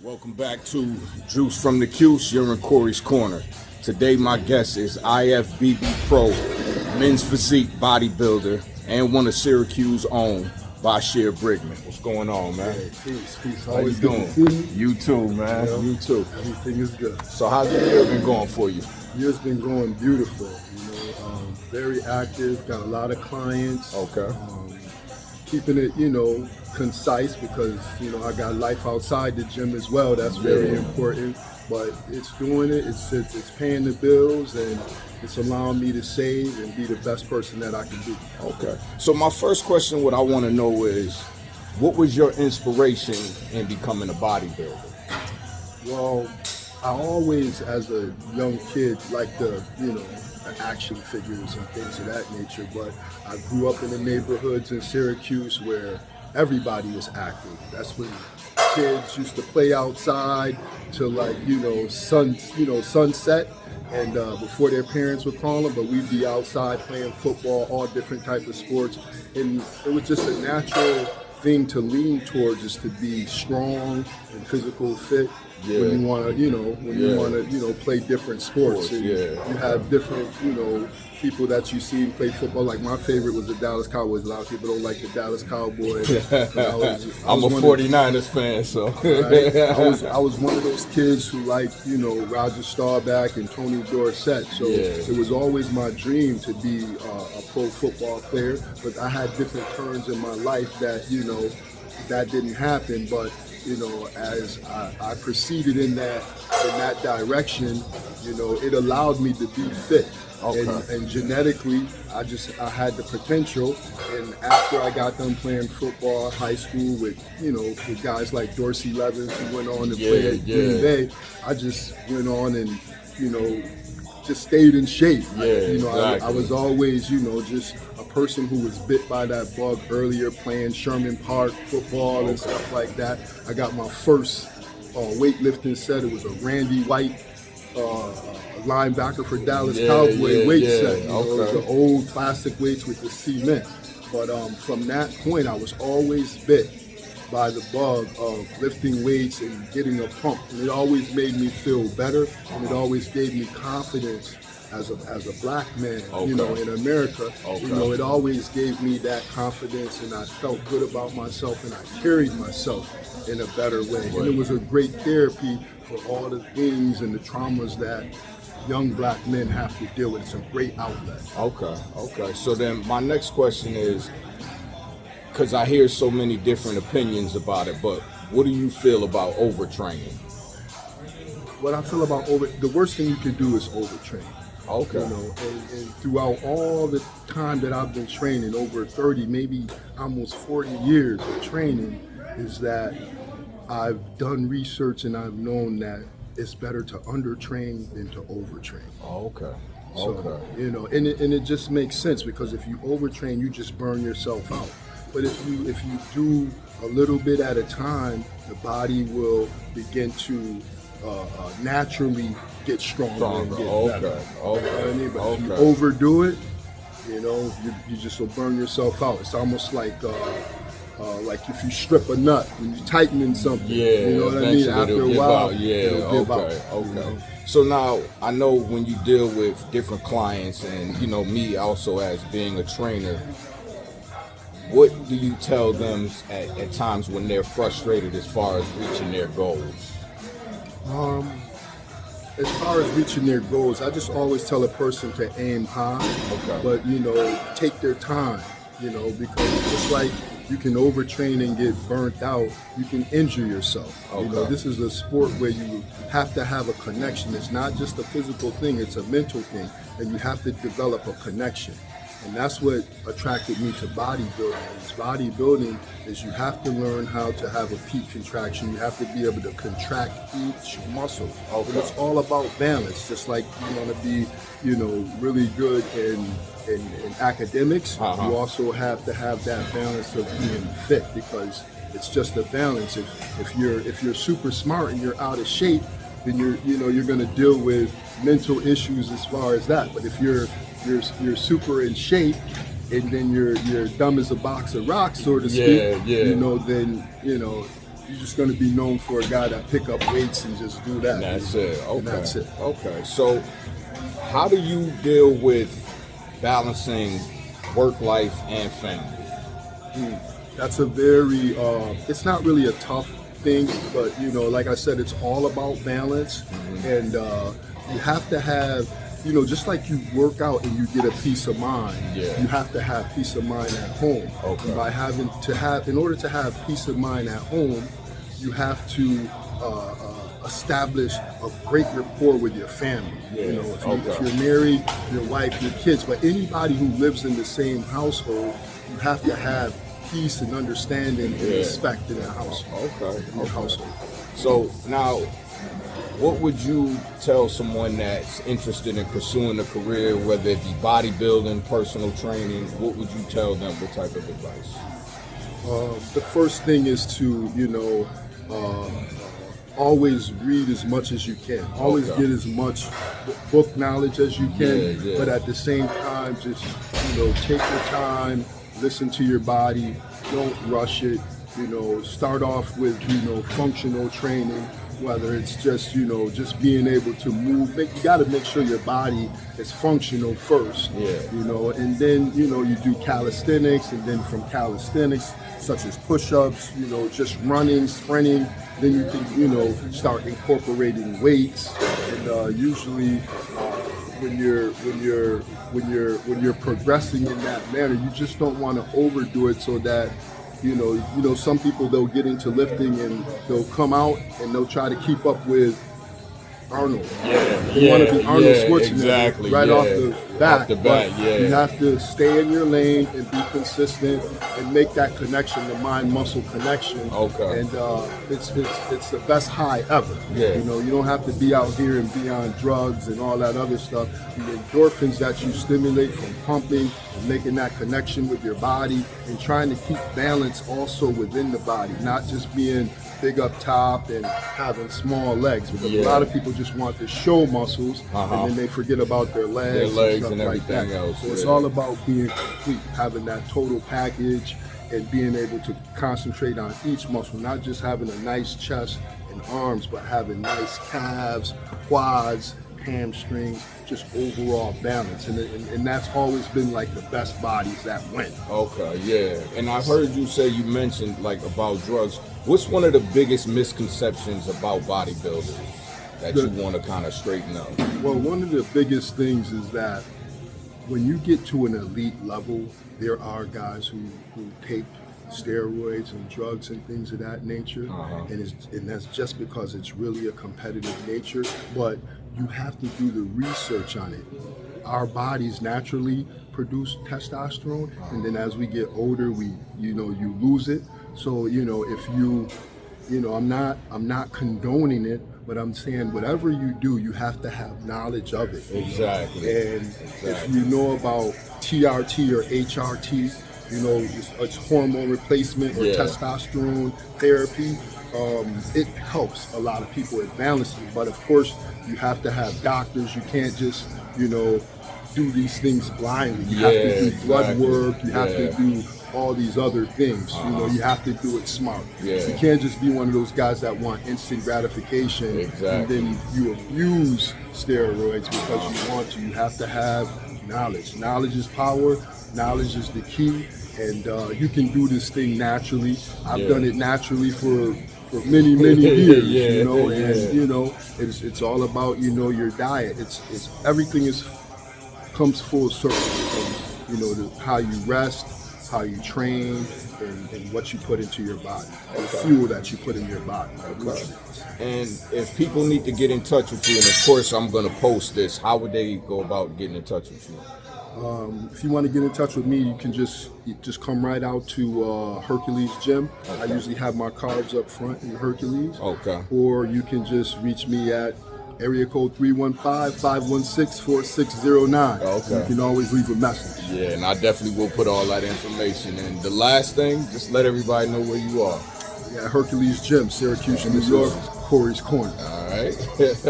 Welcome back to Juice from the Cuse. You're in Cory's Corner. Today my guest is IFBB Pro, men's physique bodybuilder, and one of Syracuse's own, Bahir Brigman. What's going on, man? Hey, peace. How you Always doing? good to see you. You too, man. Yeah. You too. Everything is good. So how's the year been going for you? Year's been going beautiful. Very active. Got a lot of clients. Okay. Keeping it, concise because I got life outside the gym as well. That's very important. But it's doing it. It's paying the bills and it's allowing me to save and be the best person that I can be. Okay. So my first question, what I want to know is, what was your inspiration in becoming a bodybuilder? Well, I always, as a young kid, liked the action figures and things of that nature. But I grew up in the neighborhoods in Syracuse where everybody was active. That's when kids used to play outside till sunset, and before their parents would call them. But we'd be outside playing football, all different type of sports, and it was just a natural thing to lean towards, is to be strong and physical fit. Yeah. When you want to, play different sports. And you have different, people that you see play football. Like my favorite was the Dallas Cowboys. A lot of people don't like the Dallas Cowboys. I'm a 49ers fan, so. Right? I was one of those kids who liked, Roger Staubach and Tony Dorsett. So it was always my dream to be a pro football player. But I had different turns in my life that, that didn't happen. But as I proceeded in that direction, it allowed me to be fit. Okay. And genetically, I had the potential. And after I got done playing football, high school with guys like Dorsey Levens who went on to play at Green Bay, I just went on and just stayed in shape. Exactly. I was always just a person who was bit by that bug earlier, playing Sherman Park football and stuff like that. I got my first weightlifting set. It was a Randy White linebacker for Dallas Cowboy weight set. It was the old plastic weights with the cement. But from that point, I was always bit by the bug of lifting weights and getting a pump. And it always made me feel better, and it always gave me confidence as a black man, in America. It always gave me that confidence, and I felt good about myself, and I carried myself in a better way. And it was a great therapy for all the things and the traumas that young black men have to deal with. It's a great outlet. Okay. So then my next question is, because I hear so many different opinions about it, but what do you feel about overtraining? What I feel about the worst thing you can do is overtrain. Okay. And throughout all the time that I've been training, over 30, maybe almost 40 years of training, is that I've done research and I've known that it's better to undertrain than to overtrain. So, and it just makes sense, because if you overtrain, you just burn yourself out. But if you do a little bit at a time, the body will begin to naturally get stronger and get better. But if you overdo it, you just will burn yourself out. It's almost like if you strip a nut when you're tightening something. You know what I mean? After a while, it'll give out. So now, I know when you deal with different clients, and me also as being a trainer, what do you tell them at times when they're frustrated as far as reaching their goals? As far as reaching their goals, I just always tell a person to aim high, but take their time, because it's like you can overtrain and get burnt out. You can injure yourself. This is a sport where you have to have a connection. It's not just a physical thing, it's a mental thing, and you have to develop a connection. And that's what attracted me to bodybuilding. Bodybuilding is you have to learn how to have a peak contraction. You have to be able to contract each muscle. And it's all about balance. Just like you want to be, really good in academics, you also have to have that balance of being fit, because it's just a balance. If you're super smart and you're out of shape, then you're going to deal with mental issues as far as that. But if you're super in shape and then you're dumb as a box of rocks, so to speak, then you're just going to be known for a guy that pick up weights and just do that. And that's it. Okay. And that's it. Okay. So, how do you deal with balancing work life and family? That's a very, it's not really a tough thing, but like I said, it's all about balance. And you have to have, just like you work out and you get a peace of mind, you have to have peace of mind at home. Okay. And in order to have peace of mind at home, you have to establish a great rapport with your family. If you're married, your wife, your kids, but anybody who lives in the same household, you have to have peace and understanding and respect in the household. Household. So now, what would you tell someone that's interested in pursuing a career, whether it be bodybuilding, personal training? What would you tell them? What type of advice? The first thing is to, always read as much as you can. Always get as much book knowledge as you can, but at the same time, just, take your time, listen to your body, don't rush it, start off with, functional training, whether it's just, just being able to move. You got to make sure your body is functional first, and then, you do calisthenics, and then from calisthenics, such as push-ups, just running, sprinting, then you can, start incorporating weights, and usually when you're progressing in that manner, you just don't want to overdo it so that some people, they'll get into lifting and they'll come out and they'll try to keep up with Arnold. They want to be Arnold Schwarzenegger off the bat. You have to stay in your lane and be consistent and make that connection, the mind-muscle connection. And it's the best high ever. You don't have to be out here and be on drugs and all that other stuff. The endorphins that you stimulate from pumping and making that connection with your body and trying to keep balance also within the body, not just being big up top and having small legs, because a lot of people just want to show muscles and then they forget about their legs and stuff and everything else. So it's all about being complete, having that total package and being able to concentrate on each muscle, not just having a nice chest and arms, but having nice calves, quads, hamstrings, just overall balance, and that's always been like the best bodies that win. And I heard you mentioned like about drugs. What's one of the biggest misconceptions about bodybuilders that you want to kind of straighten up? Well, one of the biggest things is that when you get to an elite level, there are guys who take steroids and drugs and things of that nature, and that's just because it's really a competitive nature, but you have to do the research on it. Our bodies naturally produce testosterone, and then as we get older, you lose it. So, if I'm not condoning it, but I'm saying whatever you do, you have to have knowledge of it. And if you know about TRT or HRT, it's hormone replacement or testosterone therapy, it helps a lot of people at balancing. But of course, you have to have doctors. You can't just, do these things blindly. You have to do blood work. You have to do all these other things. You have to do it smart. You can't just be one of those guys that want instant gratification and then you abuse steroids because you want to. You have to have knowledge. Knowledge is power. Knowledge is the key. And you can do this thing naturally. I've done it naturally for many years, and it's all about your diet. It's everything comes full circle from how you rest, how you train, and what you put into your body, the fuel that you put in your body. And if people need to get in touch with you, and of course I'm going to post this, how would they go about getting in touch with you? If you want to get in touch with me, you can just come right out to Hercules Gym. I usually have my cards up front in Hercules. Or you can just reach me at area code 315-516-4609. You can always leave a message. And I definitely will put all that information. And the last thing, just let everybody know where you are. Hercules Gym, Syracuse, New York, Cory's Corner. All right. Peace.